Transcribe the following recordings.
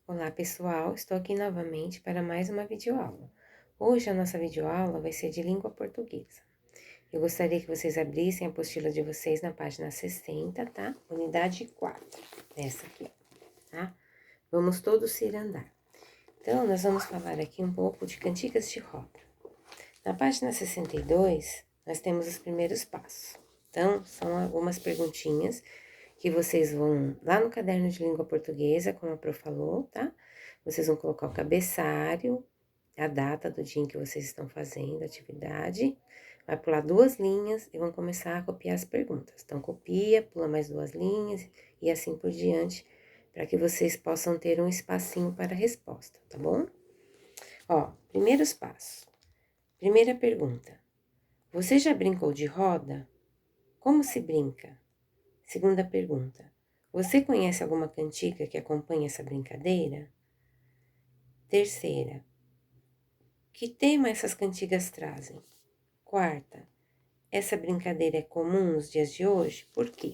Olá pessoal, estou aqui novamente para mais uma videoaula. Hoje a nossa videoaula vai ser de língua portuguesa. Eu gostaria que vocês abrissem a apostila de vocês na página 60, tá? Unidade 4, essa aqui, tá? Vamos todos ir andar. Então, nós vamos falar aqui um pouco de cantigas de roda. Na página 62, nós temos os primeiros passos. Então, são algumas perguntinhas que vocês vão lá no caderno de língua portuguesa, como a Pro falou, tá? Vocês vão colocar o cabeçalho, a data do dia em que vocês estão fazendo a atividade, vai pular 2 linhas e vão começar a copiar as perguntas. Então, copia, pula mais 2 linhas e assim por diante, para que vocês possam ter um espacinho para a resposta, tá bom? Ó, primeiros passos. Primeira pergunta: você já brincou de roda? Como se brinca? Segunda pergunta: você conhece alguma cantiga que acompanha essa brincadeira? Terceira: que tema essas cantigas trazem? Quarta: essa brincadeira é comum nos dias de hoje? Por quê?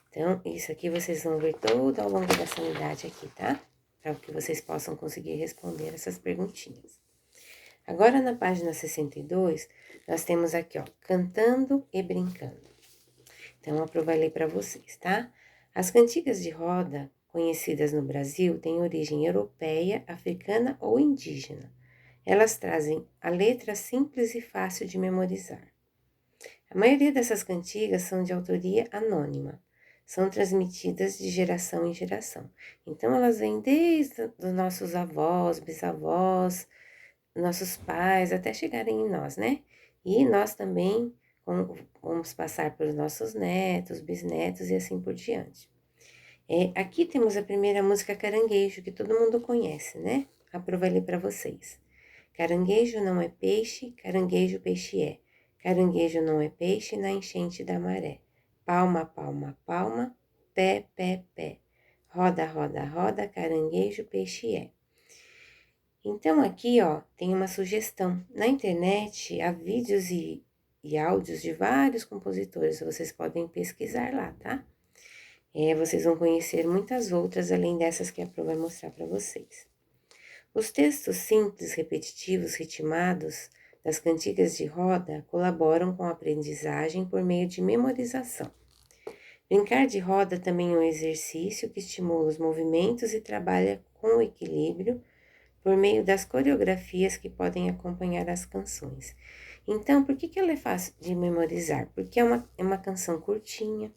Então, isso aqui vocês vão ver todo ao longo dessa unidade aqui, tá? Para que vocês possam conseguir responder essas perguntinhas. Agora, na página 62, nós temos aqui, ó, cantando e brincando. Então, a Pro vai ler para vocês, tá? As cantigas de roda, conhecidas no Brasil, têm origem europeia, africana ou indígena. Elas trazem a letra simples e fácil de memorizar. A maioria dessas cantigas são de autoria anônima. São transmitidas de geração em geração. Então, elas vêm desde os nossos avós, bisavós, nossos pais, até chegarem em nós, né? E nós também vamos passar pelos nossos netos, bisnetos e assim por diante. Aqui temos a primeira música Caranguejo, que todo mundo conhece, né? Aprovo ler para vocês. Caranguejo não é peixe, caranguejo peixe é. Caranguejo não é peixe na enchente da maré. Palma, palma, palma, pé, pé, pé. Roda, roda, roda, caranguejo peixe é. Então, aqui, ó, tem uma sugestão. Na internet, há vídeos e áudios de vários compositores, vocês podem pesquisar lá, tá? Vocês vão conhecer muitas outras, além dessas que a Pro vai mostrar para vocês. Os textos simples, repetitivos, ritmados das cantigas de roda colaboram com a aprendizagem por meio de memorização. Brincar de roda também é um exercício que estimula os movimentos e trabalha com o equilíbrio por meio das coreografias que podem acompanhar as canções. Então, por que ela é fácil de memorizar? Porque é uma canção curtinha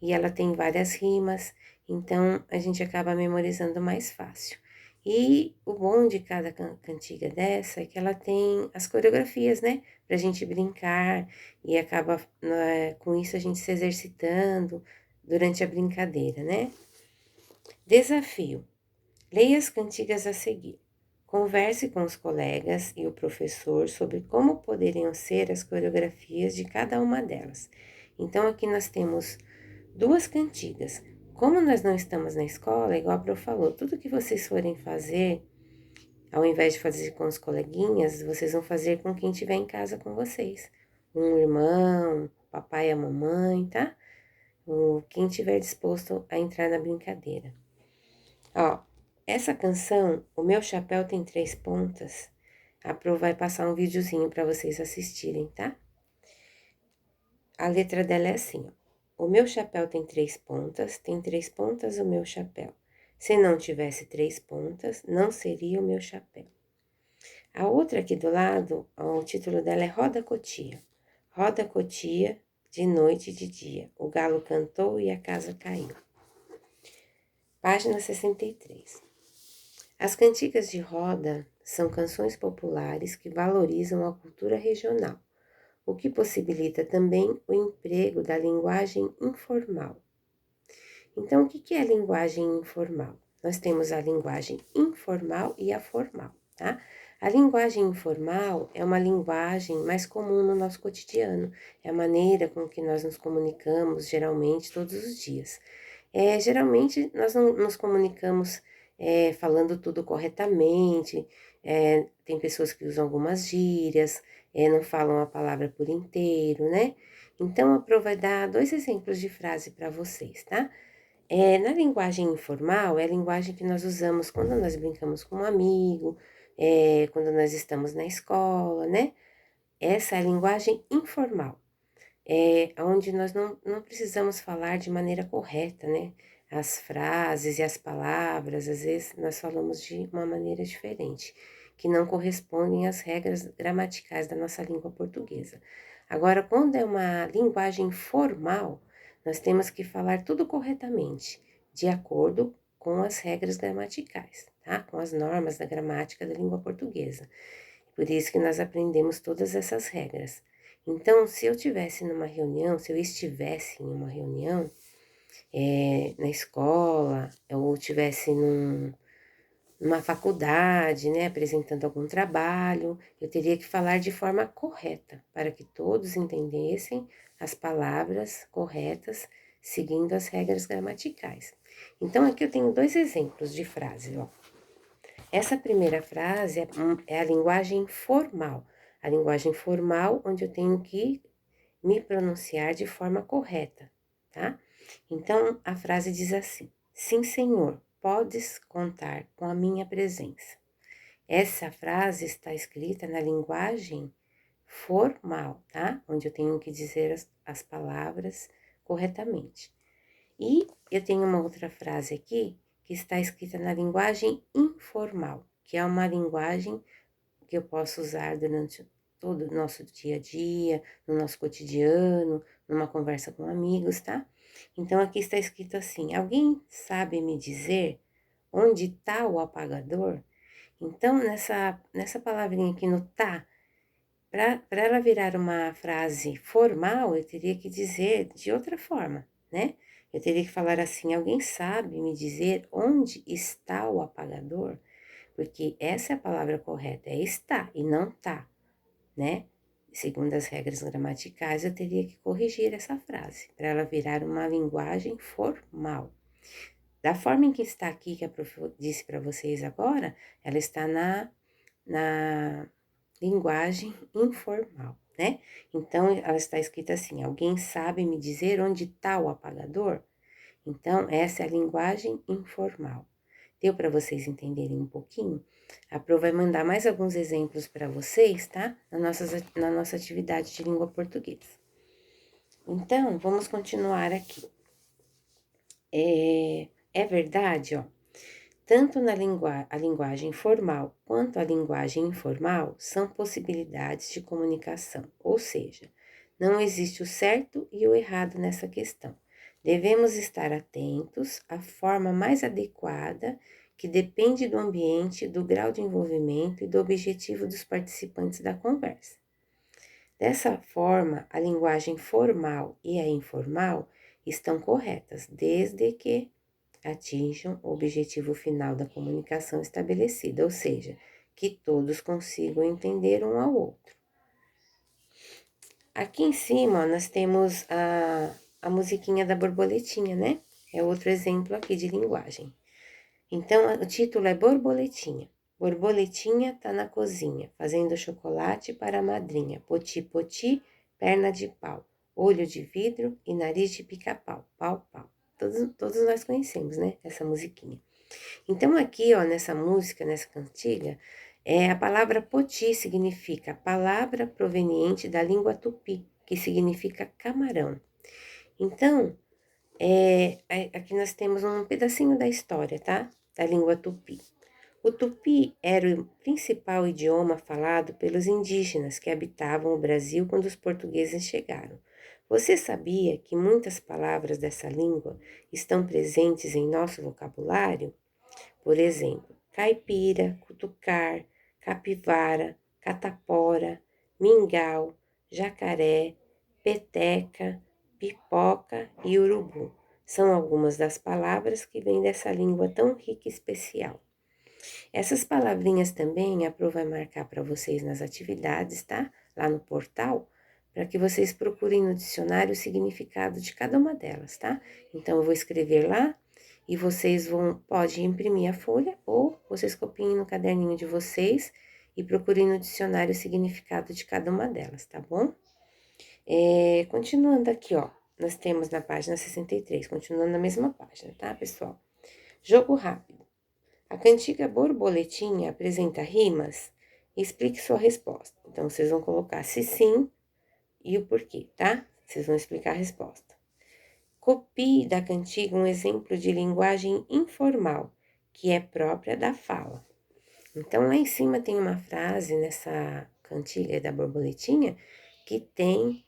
e ela tem várias rimas, então a gente acaba memorizando mais fácil. E o bom de cada cantiga dessa é que ela tem as coreografias, né? Pra gente brincar e acaba com isso a gente se exercitando durante a brincadeira, né? Desafio: leia as cantigas a seguir. Converse com os colegas e o professor sobre como poderiam ser as coreografias de cada uma delas. Então, aqui nós temos 2 cantigas. Como nós não estamos na escola, igual a Pro falou, tudo que vocês forem fazer, ao invés de fazer com os coleguinhas, vocês vão fazer com quem estiver em casa com vocês. Um irmão, papai e a mamãe, tá? Ou quem estiver disposto a entrar na brincadeira. Ó, essa canção, O Meu Chapéu Tem 3 Pontas, a Pro vai passar um videozinho para vocês assistirem, tá? A letra dela é assim, ó. O meu chapéu tem 3 pontas, tem 3 pontas o meu chapéu. Se não tivesse 3 pontas, não seria o meu chapéu. A outra aqui do lado, ó, o título dela é Roda Cotia. Roda Cotia, de noite e de dia. O galo cantou e a casa caiu. Página 63. As cantigas de roda são canções populares que valorizam a cultura regional, o que possibilita também o emprego da linguagem informal. Então, o que é a linguagem informal? Nós temos a linguagem informal e a formal, tá? A linguagem informal é uma linguagem mais comum no nosso cotidiano, é a maneira com que nós nos comunicamos, geralmente, todos os dias. Geralmente, nós não nos comunicamos falando tudo corretamente, tem pessoas que usam algumas gírias, não falam a palavra por inteiro, né? Então, a Pro vai dar 2 exemplos de frase para vocês, tá? Na linguagem informal, é a linguagem que nós usamos quando nós brincamos com um amigo, quando nós estamos na escola, né? Essa é a linguagem informal, onde nós não precisamos falar de maneira correta, né? As frases e as palavras, às vezes nós falamos de uma maneira diferente, que não correspondem às regras gramaticais da nossa língua portuguesa. Agora, quando é uma linguagem formal, nós temos que falar tudo corretamente, de acordo com as regras gramaticais, tá? Com as normas da gramática da língua portuguesa. Por isso que nós aprendemos todas essas regras. Então, se eu estivesse numa reunião, se eu estivesse em uma reunião, na escola, ou estivesse numa faculdade, né, apresentando algum trabalho, eu teria que falar de forma correta, para que todos entendessem as palavras corretas, seguindo as regras gramaticais. Então, aqui eu tenho 2 exemplos de frase, ó. Essa primeira frase é a linguagem formal. A linguagem formal, onde eu tenho que me pronunciar de forma correta, tá? Então, a frase diz assim: Sim, senhor, podes contar com a minha presença. Essa frase está escrita na linguagem formal, tá? Onde eu tenho que dizer as palavras corretamente. E eu tenho uma outra frase aqui que está escrita na linguagem informal, que é uma linguagem que eu posso usar durante todo o nosso dia a dia, no nosso cotidiano, numa conversa com amigos, tá? Então, aqui está escrito assim: alguém sabe me dizer onde está o apagador? Então, nessa palavrinha aqui no tá, para ela virar uma frase formal, eu teria que dizer de outra forma, né? Eu teria que falar assim: alguém sabe me dizer onde está o apagador? Porque essa é a palavra correta, é está e não tá, né? Segundo as regras gramaticais, eu teria que corrigir essa frase para ela virar uma linguagem formal. Da forma em que está aqui, que a prof disse para vocês agora, ela está na linguagem informal, né? Então, ela está escrita assim: alguém sabe me dizer onde está o apagador? Então, essa é a linguagem informal. Deu para vocês entenderem um pouquinho? A Pro vai mandar mais alguns exemplos para vocês, tá? Na nossa atividade de língua portuguesa. Então, vamos continuar aqui. É verdade, ó. Tanto a linguagem formal quanto a linguagem informal são possibilidades de comunicação, ou seja, não existe o certo e o errado nessa questão. Devemos estar atentos à forma mais adequada, que depende do ambiente, do grau de envolvimento e do objetivo dos participantes da conversa. Dessa forma, a linguagem formal e a informal estão corretas, desde que atinjam o objetivo final da comunicação estabelecida, ou seja, que todos consigam entender um ao outro. Aqui em cima, nós temos a musiquinha da borboletinha, né? É outro exemplo aqui de linguagem. Então, o título é Borboletinha. Borboletinha tá na cozinha, fazendo chocolate para a madrinha. Poti, poti, perna de pau, olho de vidro e nariz de pica-pau. Pau, pau. Todos nós conhecemos, né? Essa musiquinha. Então, aqui, ó, nessa música, nessa cantiga, a palavra poti significa palavra proveniente da língua tupi, que significa camarão. Então, aqui nós temos um pedacinho da história, tá? Da língua tupi. O tupi era o principal idioma falado pelos indígenas que habitavam o Brasil quando os portugueses chegaram. Você sabia que muitas palavras dessa língua estão presentes em nosso vocabulário? Por exemplo, caipira, cutucar, capivara, catapora, mingau, jacaré, peteca, pipoca e urubu. São algumas das palavras que vêm dessa língua tão rica e especial. Essas palavrinhas também a Pro vai marcar para vocês nas atividades, tá? Lá no portal, para que vocês procurem no dicionário o significado de cada uma delas, tá? Então, eu vou escrever lá e vocês pode imprimir a folha ou vocês copiem no caderninho de vocês e procurem no dicionário o significado de cada uma delas, tá bom? Continuando aqui, ó, nós temos na página 63, continuando na mesma página, tá, pessoal? Jogo rápido. A cantiga Borboletinha apresenta rimas? Explique sua resposta. Então, vocês vão colocar se sim e o porquê, tá? Vocês vão explicar a resposta. Copie da cantiga um exemplo de linguagem informal, que é própria da fala. Então, lá em cima tem uma frase nessa cantiga da borboletinha que tem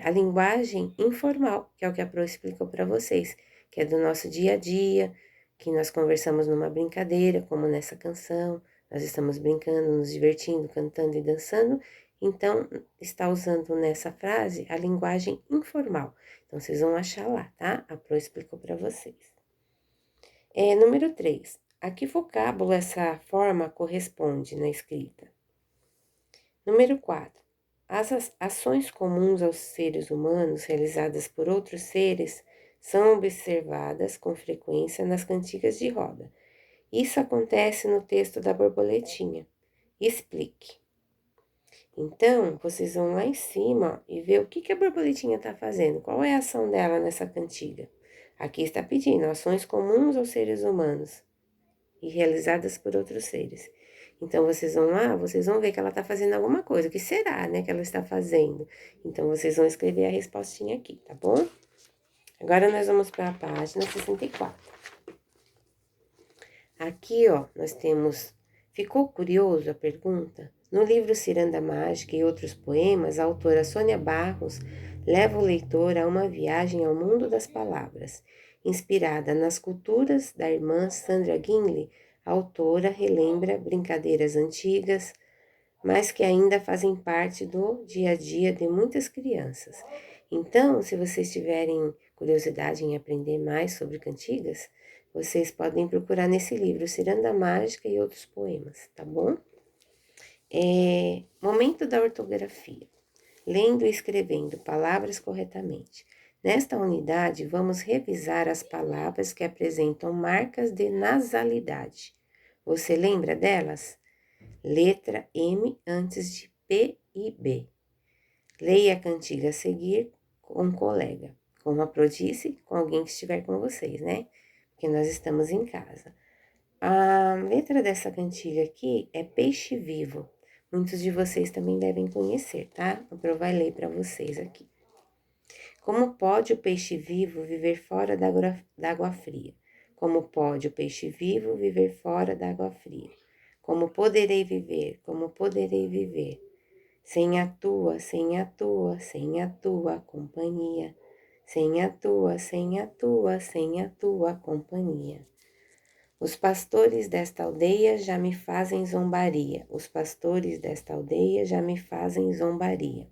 a linguagem informal, que é o que a Pro explicou para vocês, que é do nosso dia a dia, que nós conversamos numa brincadeira, como nessa canção, nós estamos brincando, nos divertindo, cantando e dançando, então está usando nessa frase a linguagem informal. Então, vocês vão achar lá, tá? A Pro explicou para vocês. Número 3. A que vocábulo essa forma corresponde na escrita? Número 4. As ações comuns aos seres humanos realizadas por outros seres são observadas com frequência nas cantigas de roda. Isso acontece no texto da borboletinha. Explique. Então, vocês vão lá em cima e ver o que a borboletinha está fazendo, qual é a ação dela nessa cantiga. Aqui está pedindo ações comuns aos seres humanos e realizadas por outros seres. Então, vocês vão lá, vocês vão ver que ela está fazendo alguma coisa. O que será, né, que ela está fazendo? Então, vocês vão escrever a respostinha aqui, tá bom? Agora, nós vamos para a página 64. Aqui, ó, nós temos... Ficou curioso a pergunta? No livro Ciranda Mágica e Outros Poemas, a autora Sônia Barros leva o leitor a uma viagem ao mundo das palavras. Inspirada nas culturas da irmã Sandra Gimli, a autora relembra brincadeiras antigas, mas que ainda fazem parte do dia a dia de muitas crianças. Então, se vocês tiverem curiosidade em aprender mais sobre cantigas, vocês podem procurar nesse livro Ciranda Mágica e Outros Poemas, tá bom? Momento da ortografia. Lendo e escrevendo palavras corretamente. Nesta unidade, vamos revisar as palavras que apresentam marcas de nasalidade. Você lembra delas? Letra M antes de P e B. Leia a cantiga a seguir com um colega. Como a Pro disse, com alguém que estiver com vocês, né? Porque nós estamos em casa. A letra dessa cantiga aqui é Peixe Vivo. Muitos de vocês também devem conhecer, tá? A Pro vai ler para vocês aqui. Como pode o peixe vivo viver fora da água fria? Como pode o peixe vivo viver fora da água fria? Como poderei viver? Como poderei viver? Sem a tua, sem a tua, sem a tua companhia. Sem a tua, sem a tua, sem a tua companhia. Os pastores desta aldeia já me fazem zombaria. Os pastores desta aldeia já me fazem zombaria.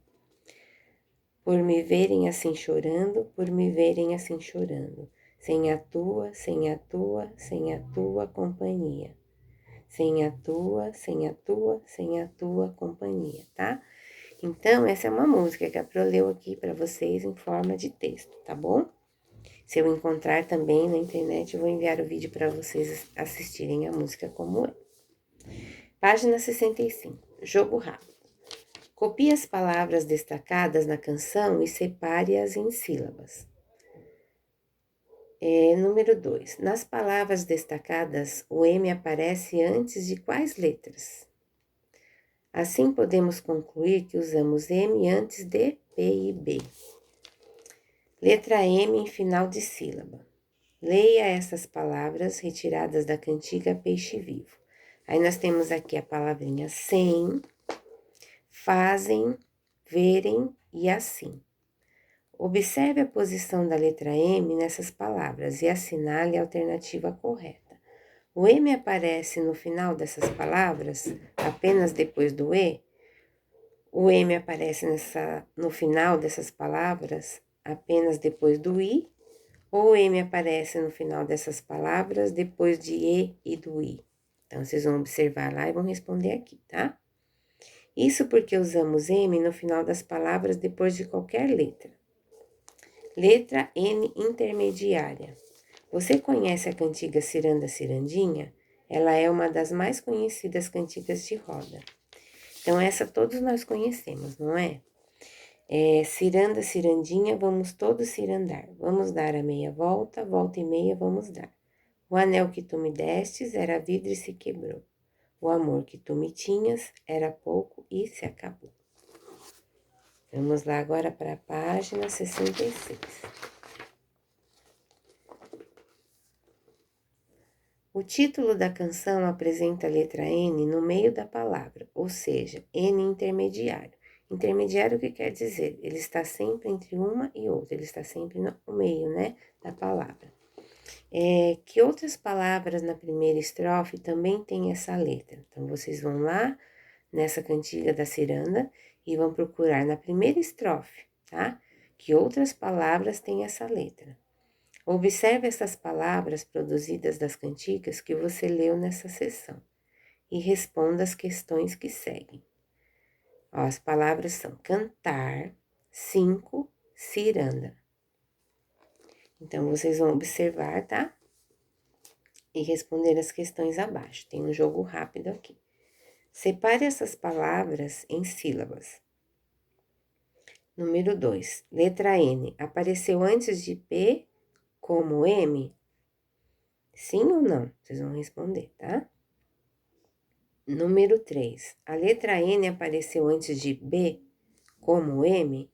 Por me verem assim chorando, por me verem assim chorando. Sem a tua, sem a tua, sem a tua companhia. Sem a tua, sem a tua, sem a tua companhia, tá? Então, essa é uma música que a Pro leu aqui para vocês em forma de texto, tá bom? Se eu encontrar também na internet, eu vou enviar o vídeo para vocês assistirem a música como é. Página 65. Jogo rápido. Copie as palavras destacadas na canção e separe-as em sílabas. Número 2. Nas palavras destacadas, o M aparece antes de quais letras? Assim, podemos concluir que usamos M antes de P e B. Letra M em final de sílaba. Leia essas palavras retiradas da cantiga Peixe Vivo. Aí nós temos aqui a palavrinha sem, fazem, verem e assim. Observe a posição da letra M nessas palavras e assinale a alternativa correta. O M aparece no final dessas palavras apenas depois do E? O M aparece no final dessas palavras apenas depois do I? Ou o M aparece no final dessas palavras depois de E e do I? Então, vocês vão observar lá e vão responder aqui, tá? Isso porque usamos M no final das palavras depois de qualquer letra. Letra N intermediária. Você conhece a cantiga Ciranda Cirandinha? Ela é uma das mais conhecidas cantigas de roda. Então, essa todos nós conhecemos, não é? Ciranda, cirandinha, vamos todos cirandar. Vamos dar a meia volta, volta e meia vamos dar. O anel que tu me destes era vidro e se quebrou. O amor que tu me tinhas era pouco e se acabou. Vamos lá agora para a página 66. O título da canção apresenta a letra N no meio da palavra, ou seja, N intermediário. Intermediário o que quer dizer? Ele está sempre entre uma e outra, ele está sempre no meio, né, da palavra. Que outras palavras na primeira estrofe também têm essa letra? Então, vocês vão lá nessa cantiga da ciranda e vão procurar na primeira estrofe, tá? Que outras palavras têm essa letra. Observe essas palavras produzidas das cantigas que você leu nessa sessão e responda as questões que seguem. Ó, as palavras são cantar, 5, ciranda. Então, vocês vão observar, tá? E responder as questões abaixo. Tem um jogo rápido aqui. Separe essas palavras em sílabas. Número 2. Letra N. Apareceu antes de P como M? Sim ou não? Vocês vão responder, tá? Número 3. A letra N apareceu antes de B como M?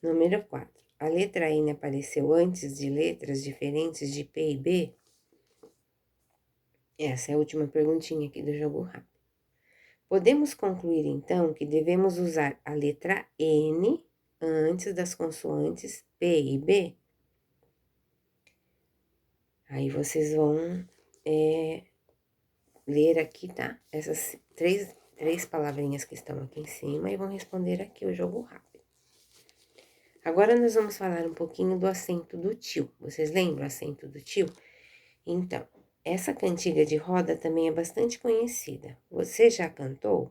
Número 4. A letra N apareceu antes de letras diferentes de P e B? Essa é a última perguntinha aqui do jogo rápido. Podemos concluir, então, que devemos usar a letra N antes das consoantes P e B? Aí vocês vão ler aqui, tá? Essas três palavrinhas que estão aqui em cima e vão responder aqui o jogo rápido. Agora, nós vamos falar um pouquinho do acento do tio. Vocês lembram o acento do tio? Então, essa cantiga de roda também é bastante conhecida. Você já cantou?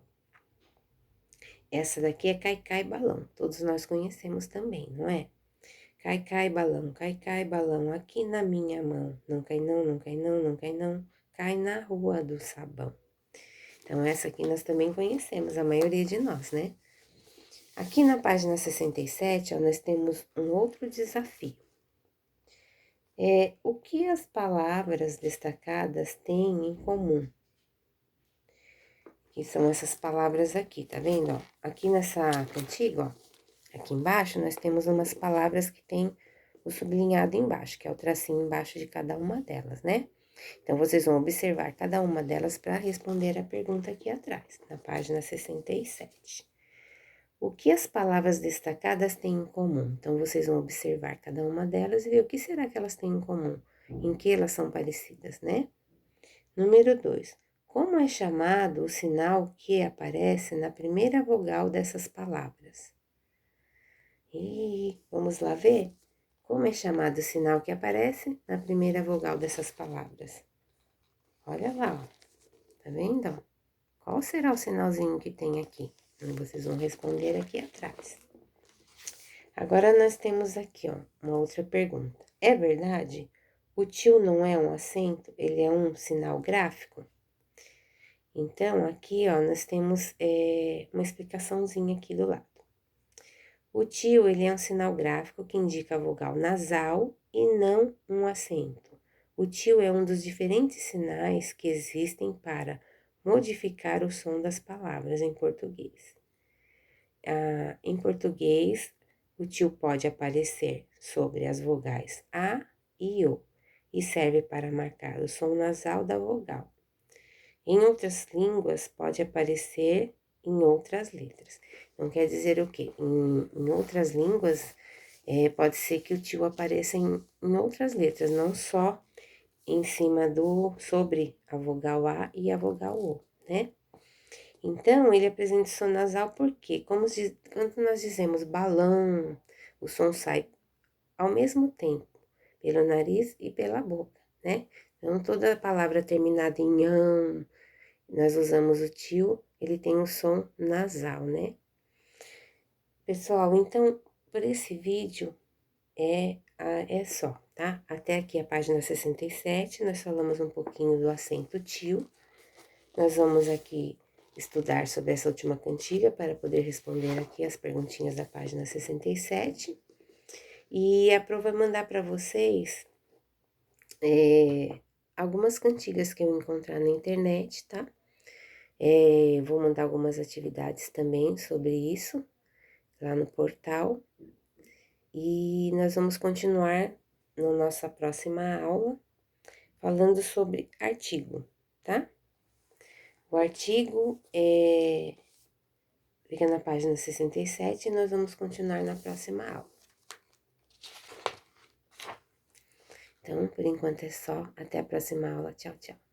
Essa daqui é Cai Cai Balão. Todos nós conhecemos também, não é? Cai cai balão, aqui na minha mão. Não cai não, não cai não, não cai não. Cai na rua do sabão. Então, essa aqui nós também conhecemos, a maioria de nós, né? Aqui na página 67, ó, nós temos um outro desafio. O que as palavras destacadas têm em comum? Que são essas palavras aqui, tá vendo, ó? Aqui nessa cantiga, ó, aqui embaixo, nós temos umas palavras que tem o sublinhado embaixo, que é o tracinho embaixo de cada uma delas, né? Então, vocês vão observar cada uma delas para responder a pergunta aqui atrás, na página 67. O que as palavras destacadas têm em comum? Então, vocês vão observar cada uma delas e ver o que será que elas têm em comum, em que elas são parecidas, né? Número 2. Como é chamado o sinal que aparece na primeira vogal dessas palavras? Vamos lá ver? Como é chamado o sinal que aparece na primeira vogal dessas palavras? Olha lá, ó. Tá vendo? Qual será o sinalzinho que tem aqui? Vocês vão responder aqui atrás. Agora, nós temos aqui, ó, uma outra pergunta. É verdade? O tio não é um acento, ele é um sinal gráfico? Então, aqui, ó, nós temos uma explicaçãozinha aqui do lado. O tio, ele é um sinal gráfico que indica a vogal nasal e não um acento. O tio é um dos diferentes sinais que existem para modificar o som das palavras em português. Em português, o tio pode aparecer sobre as vogais A e O e serve para marcar o som nasal da vogal. Em outras línguas, pode aparecer em outras letras. Então, quer dizer o quê? Em outras línguas, pode ser que o tio apareça em outras letras, não só em cima sobre a vogal A e a vogal O, né? Então, ele apresenta o som nasal porque, quando nós dizemos balão, o som sai ao mesmo tempo, pelo nariz e pela boca, né? Então, toda palavra terminada em ão, nós usamos o tio, ele tem um som nasal, né? Pessoal, então, por esse vídeo é só, tá? Até aqui a página 67, nós falamos um pouquinho do acento tio. Nós vamos aqui estudar sobre essa última cantiga para poder responder aqui as perguntinhas da página 67. E a Pro vai mandar para vocês algumas cantigas que eu encontrar na internet, tá? Vou mandar algumas atividades também sobre isso lá no portal. E nós vamos continuar na nossa próxima aula falando sobre artigo, tá? O artigo fica na página 67 e nós vamos continuar na próxima aula. Então, por enquanto é só. Até a próxima aula. Tchau, tchau.